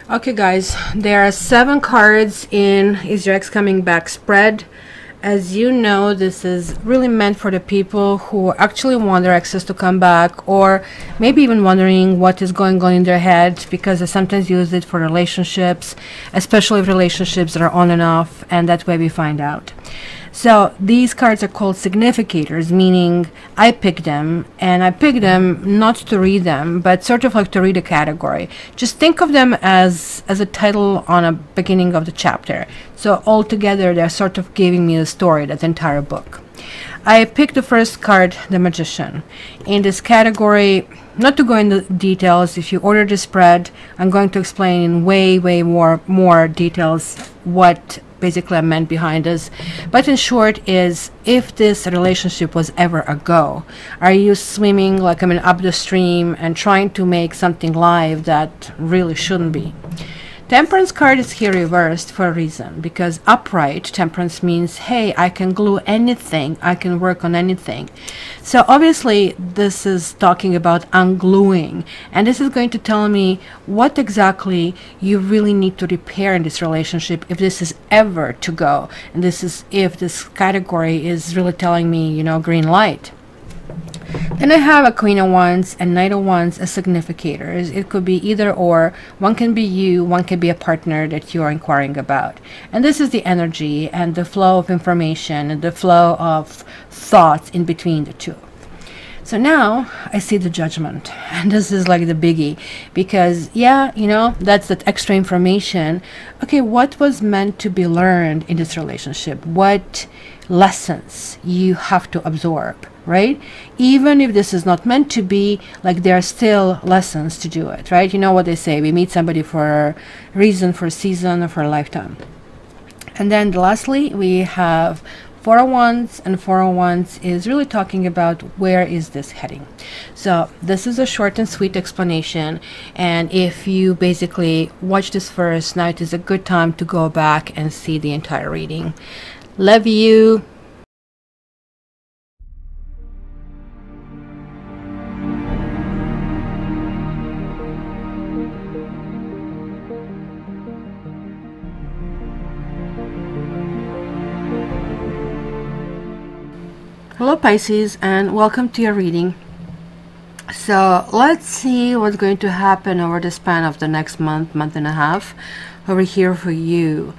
Okay guys, there are 7 cards in Is Your Ex Coming Back spread. As you know, this is really meant for the people who actually want their exes to come back, or maybe even wondering what is going on in their head, because they sometimes use it for relationships, especially relationships that are on and off, and that way we find out. So these cards are called significators, meaning I picked them, and I picked them not to read them, but sort of like to read a category. Just think of them as a title on a beginning of the chapter. So altogether, they're sort of giving me the story, that entire book. I picked the first card, the Magician. In this category, not to go into details, if you order the spread, I'm going to explain in way more details what basically I meant behind this. But in short is, if this relationship was ever a go, are you swimming like up the stream and trying to make something live that really shouldn't be? Temperance card is here reversed for a reason, because upright temperance means, hey, I can glue anything, I can work on anything. So obviously this is talking about ungluing, and this is going to tell me what exactly you really need to repair in this relationship if this is ever to go. And this is if this category is really telling me, you know, green light. Then I have a Queen of Wands and Knight of Wands as significators. It could be either or. One can be you, one can be a partner that you are inquiring about. And this is the energy and the flow of information and the flow of thoughts in between the two. So now I see the Judgment, and this is like the biggie, because yeah, you know, that's that extra information. Okay, what was meant to be learned in this relationship? What lessons you have to absorb, right? Even if this is not meant to be, like, there are still lessons to do it, right? You know what they say, we meet somebody for a reason, for a season, or for a lifetime. And then lastly, we have Four of Wands, and Four of Wands is really talking about where is this heading. So this is a short and sweet explanation, and if you basically watch this first, now it is a good time to go back and see the entire reading. Love you. Hello Pisces, and welcome to your reading. So let's see what's going to happen over the span of the next month and a half over here for you.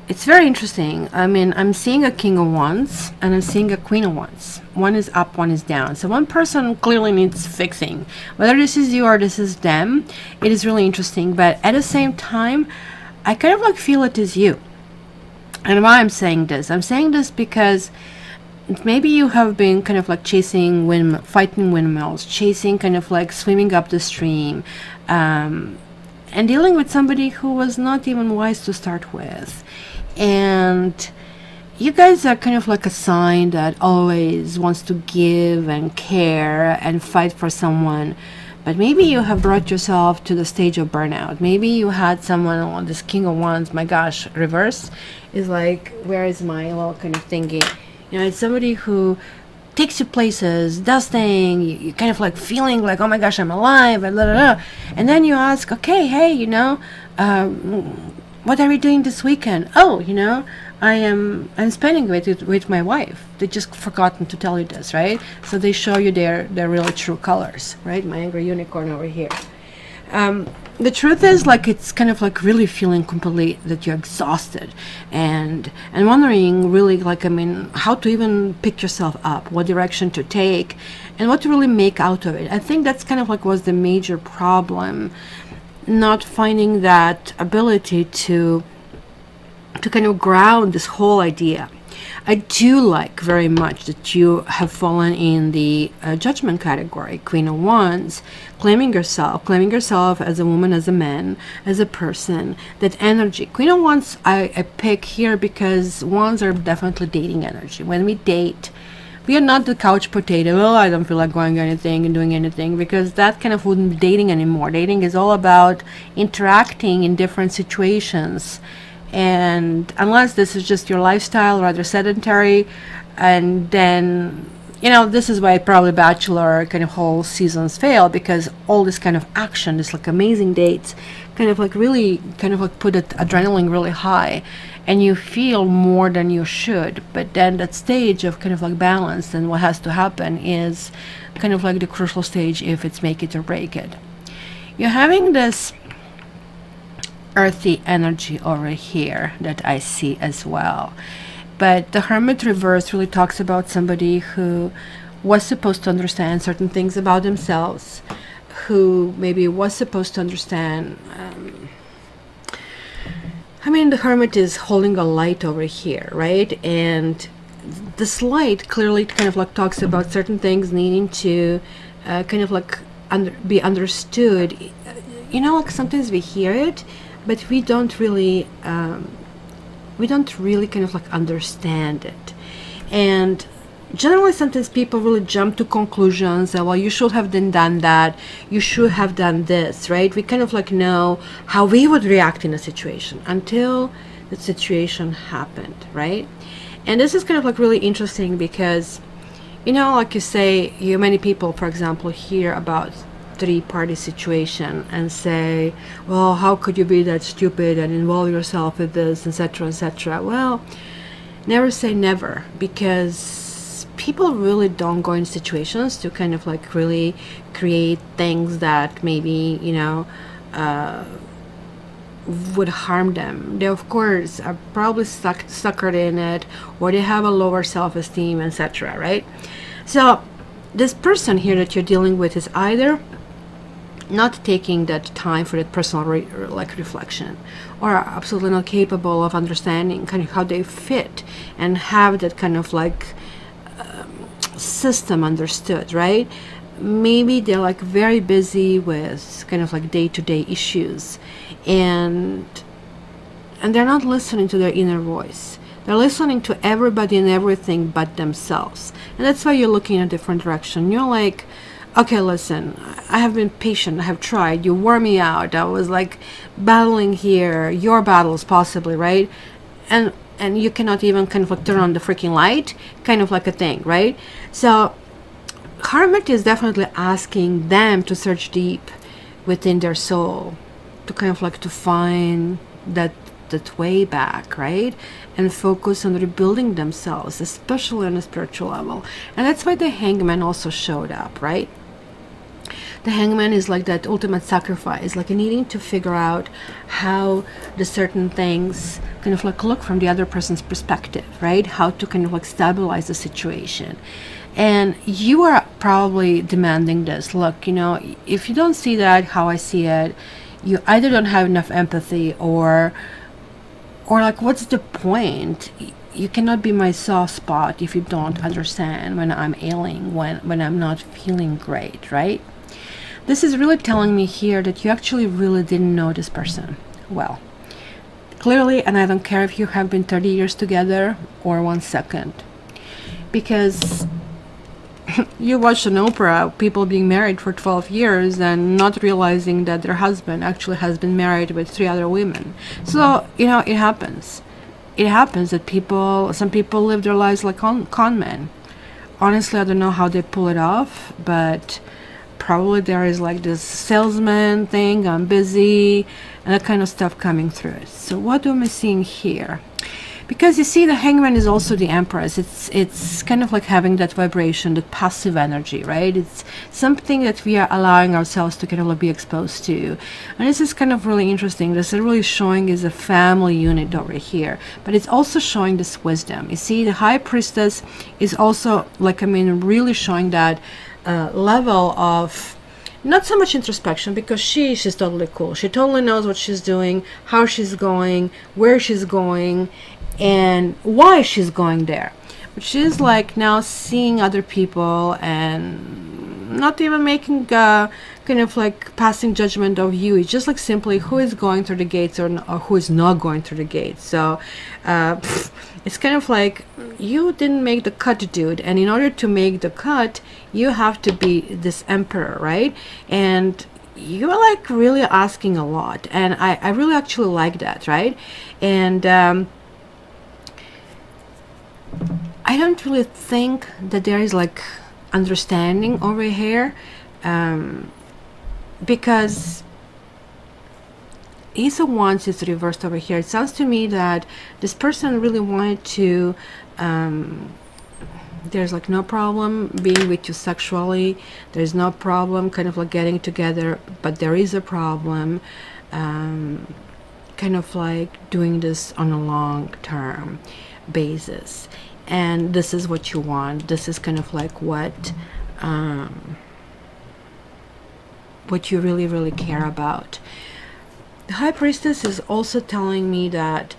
It's very interesting. I mean, I'm seeing a King of Wands and I'm seeing a Queen of Wands. One is up, one is down. So one person clearly needs fixing. Whether this is you or this is them, it is really interesting. But at the same time, I kind of like feel it is you. And why I'm saying this? I'm saying this because maybe you have been kind of like chasing fighting windmills, chasing kind of like swimming up the stream, and dealing with somebody who was not even wise to start with. And you guys are kind of like a sign that always wants to give and care and fight for someone. But maybe you have brought yourself to the stage of burnout. Maybe you had someone on this King of Wands, my gosh, reverse is like, where is my little kind of thingy? You know, it's somebody who takes you places, does things, you kind of like feeling like, oh my gosh, I'm alive, and blah, blah, blah. And then you ask, okay, hey, you know, what are we doing this weekend? Oh, you know, I'm spending with my wife. They just forgotten to tell you this, right? So they show you their really true colors, right? My angry unicorn over here. The truth is, like, it's kind of like really feeling completely that you're exhausted and wondering really, like, I mean, how to even pick yourself up, what direction to take, and what to really make out of it. I think that's kind of like was the major problem, not finding that ability to kind of ground this whole idea. I do like very much that you have fallen in the Judgment category, Queen of Wands, claiming yourself as a woman, as a man, as a person, that energy. Queen of Wands I pick here because Wands are definitely dating energy. When we date, we are not the couch potato, well, I don't feel like going anything and doing anything, because that kind of wouldn't be dating anymore. Dating is all about interacting in different situations. And unless this is just your lifestyle, rather sedentary, and then, you know, this is why probably Bachelor kind of whole seasons fail, because all this kind of action, this like amazing dates, kind of like really kind of like put the adrenaline really high, and you feel more than you should. But then that stage of kind of like balance, and what has to happen is kind of like the crucial stage, if it's make it or break it. You're having this earthy energy over here that I see as well. But the Hermit reverse really talks about somebody who was supposed to understand certain things about themselves, who maybe was supposed to understand. I mean, the Hermit is holding a light over here, right? And this light clearly kind of like talks about certain things needing to kind of like be understood. You know, like sometimes we hear it, but we don't really kind of like understand it. And generally sometimes people really jump to conclusions that, well, you should have done that, you should have done this, right? We kind of like know how we would react in a situation until the situation happened, right? And this is kind of like really interesting because, you know, like you say, many people, for example, hear about three-party situation and say, well, how could you be that stupid and involve yourself with this, etc., etc. Well, never say never, because people really don't go in situations to kind of like really create things that maybe, you know, would harm them. They of course are probably suckered in it, or they have a lower self-esteem, etc., right? So this person here that you're dealing with is either not taking that time for that personal reflection, or are absolutely not capable of understanding kind of how they fit and have that kind of like system understood, right? Maybe they're like very busy with kind of like day-to-day issues, and they're not listening to their inner voice. They're listening to everybody and everything but themselves, and that's why you're looking in a different direction. You're like, okay, listen, I have been patient, I have tried, you wore me out, I was like battling here, your battles possibly, right? And you cannot even kind of like turn on the freaking light, kind of like a thing, right? So Hermit is definitely asking them to search deep within their soul, to kind of like to find that way back, right? And focus on rebuilding themselves, especially on a spiritual level. And that's why the Hangman also showed up, right? The Hangman is like that ultimate sacrifice, like needing to figure out how the certain things kind of like look from the other person's perspective, right? How to kind of like stabilize the situation. And you are probably demanding this. Look, you know, if you don't see that how I see it, you either don't have enough empathy, or like, what's the point? You cannot be my soft spot if you don't understand when I'm ailing, when I'm not feeling great, right? This is really telling me here that you actually really didn't know this person well. Clearly, and I don't care if you have been 30 years together or 1 second. Because you watch an opera, people being married for 12 years and not realizing that their husband actually has been married with 3 other women. So, you know, it happens. It happens that some people live their lives like con men. Honestly, I don't know how they pull it off, but probably there is like this salesman thing, I'm busy, and that kind of stuff coming through it. So what am I seeing here? Because you see, the Hangman is also the Empress. It's kind of like having that vibration, that passive energy, right? It's something that we are allowing ourselves to kind of like be exposed to. And this is kind of really interesting. This is really showing is a family unit over here, but it's also showing this wisdom. You see, the High Priestess is also like, I mean, really showing that level of not so much introspection, because she's totally cool. She totally knows what she's doing, how she's going, where she's going, and why she's going there. But she's like now seeing other people and not even making kind of like passing judgment of you. It's just like simply who is going through the gates or who is not going through the gates. So it's kind of like, you didn't make the cut, dude, and in order to make the cut you have to be this emperor, right? And you're like really asking a lot, and I really actually like that, right? And I don't really think that there is like understanding over here, because Ace of Wands is reversed over here. It sounds to me that this person really wanted to, there's like no problem being with you sexually. There's no problem kind of like getting together, but there is a problem kind of like doing this on a long-term basis. And this is what you want. This is kind of like what you really, really care about. The High Priestess is also telling me that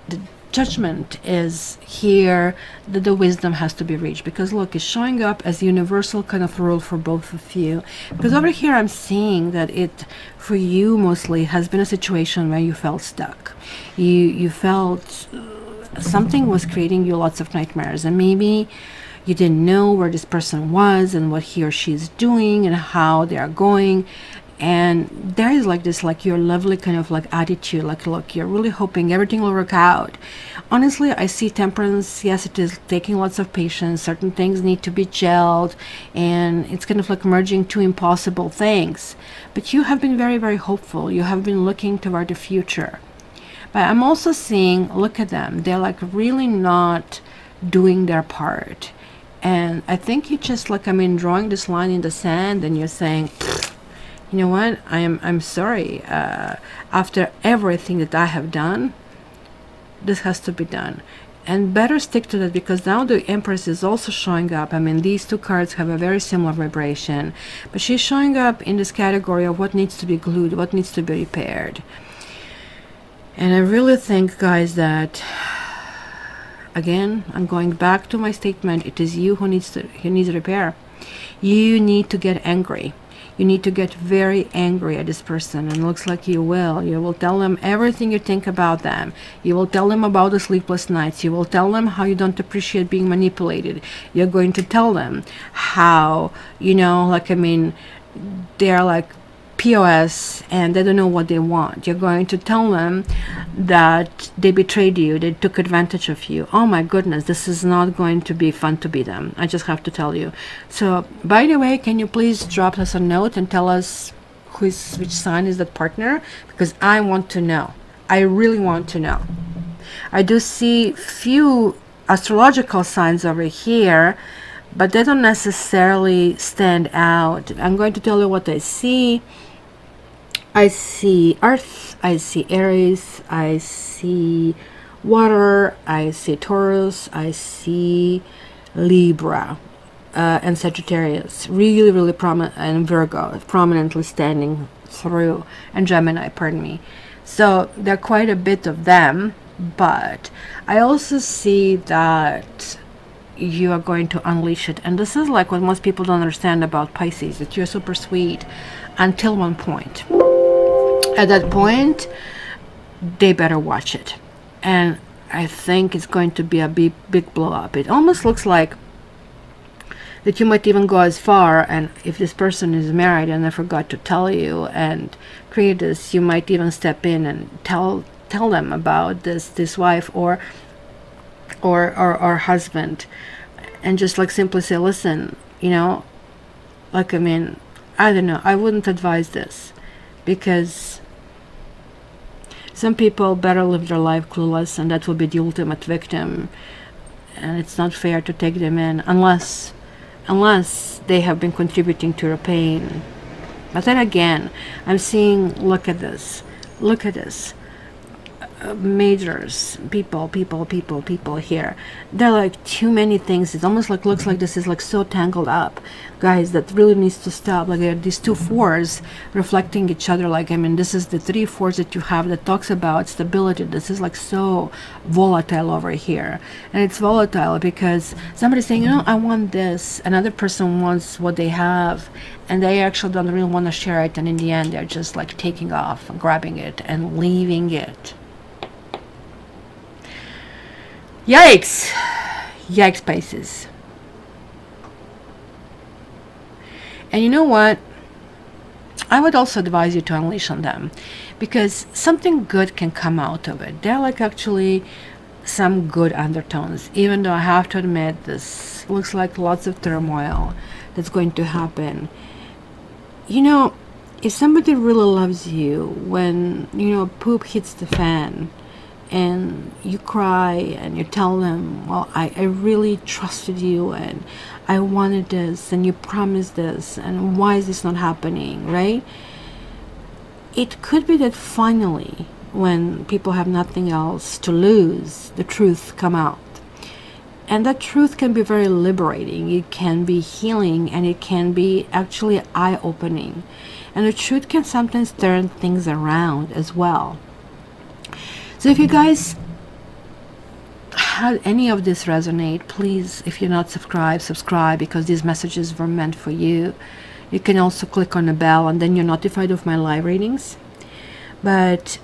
the judgment is here, that the wisdom has to be reached, because look, it's showing up as universal kind of rule for both of you. Because over here I'm seeing that it, for you mostly, has been a situation where you felt stuck. You felt something was creating you lots of nightmares, and maybe you didn't know where this person was and what he or she is doing and how they are going. And there is like this, like your lovely kind of like attitude, like look, you're really hoping everything will work out. Honestly, I see Temperance. Yes, it is taking lots of patience. Certain things need to be gelled, and it's kind of like merging two impossible things. But you have been very, very hopeful. You have been looking toward the future. But I'm also seeing, look at them. They're like really not doing their part. And I think you just like, I mean, drawing this line in the sand, and you're saying, you know what, I'm sorry, after everything that I have done, this has to be done. And better stick to that, because now the Empress is also showing up. I mean, these two cards have a very similar vibration, but she's showing up in this category of what needs to be glued, what needs to be repaired. And I really think, guys, that, again, I'm going back to my statement, it is you who needs repair. You need to get angry. You need to get very angry at this person, and it looks like you will. You will tell them everything you think about them. You will tell them about the sleepless nights. You will tell them how you don't appreciate being manipulated. You're going to tell them how, you know, like, I mean, they're like POS and they don't know what they want. You're going to tell them that they betrayed you, they took advantage of you. Oh my goodness, this is not going to be fun to be them. I just have to tell you. So, by the way, can you please drop us a note and tell us which sign is that partner? Because I want to know. I really want to know. I do see few astrological signs over here, but they don't necessarily stand out. I'm going to tell you what I see. I see Earth, I see Aries, I see Water, I see Taurus, I see Libra, and Sagittarius. Really, really prominent, and Virgo, prominently standing through, and Gemini, pardon me. So there are quite a bit of them, but I also see that you are going to unleash it. And this is like what most people don't understand about Pisces, that you're super sweet until one point. At that point, they better watch it. And I think it's going to be a big blow up. It almost looks like that you might even go as far, and if this person is married and I forgot to tell you and create this, you might even step in and tell them about this wife or husband, and just like simply say, listen, you know, like, I mean, I don't know, I wouldn't advise this, because some people better live their life clueless, and that will be the ultimate victim, and it's not fair to take them in unless they have been contributing to your pain. But then again, I'm seeing, look at this, majors, people here. There are like too many things. It almost like looks like this is like so tangled up, guys, that really needs to stop. Like, there are these two fours reflecting each other. Like, I mean, this is the 3 fours that you have that talks about stability. This is like so volatile over here, and it's volatile because somebody's saying, you know, I want this, another person wants what they have, and they actually don't really want to share it, and in the end they're just like taking off and grabbing it and leaving it. Yikes! Yikes, Pisces. And you know what? I would also advise you to unleash on them, because something good can come out of it. There are like actually some good undertones, even though I have to admit this looks like lots of turmoil that's going to happen. You know, if somebody really loves you, when, you know, poop hits the fan and you cry and you tell them, well, I really trusted you and I wanted this and you promised this, and why is this not happening, right? It could be that finally, when people have nothing else to lose, the truth come out. And that truth can be very liberating. It can be healing, and it can be actually eye-opening. And the truth can sometimes turn things around as well. So if you guys had any of this resonate, please, if you're not subscribed, subscribe, because these messages were meant for you. You can also click on the bell and then you're notified of my live readings. But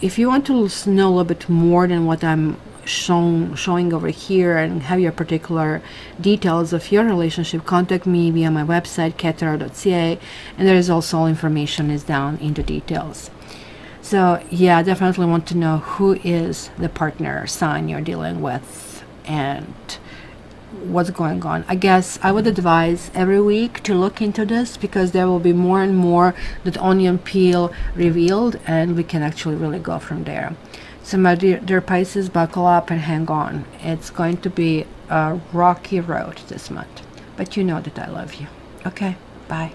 if you want to know a little bit more than what I'm showing over here and have your particular details of your relationship, contact me via my website ketarot.ca, and there is also all information is down in the details. So yeah, I definitely want to know who is the partner sign you're dealing with and what's going on. I guess I would advise every week to look into this, because there will be more and more that onion peel revealed, and we can actually really go from there. So my dear Pisces, buckle up and hang on. It's going to be a rocky road this month, but you know that I love you. Okay, bye.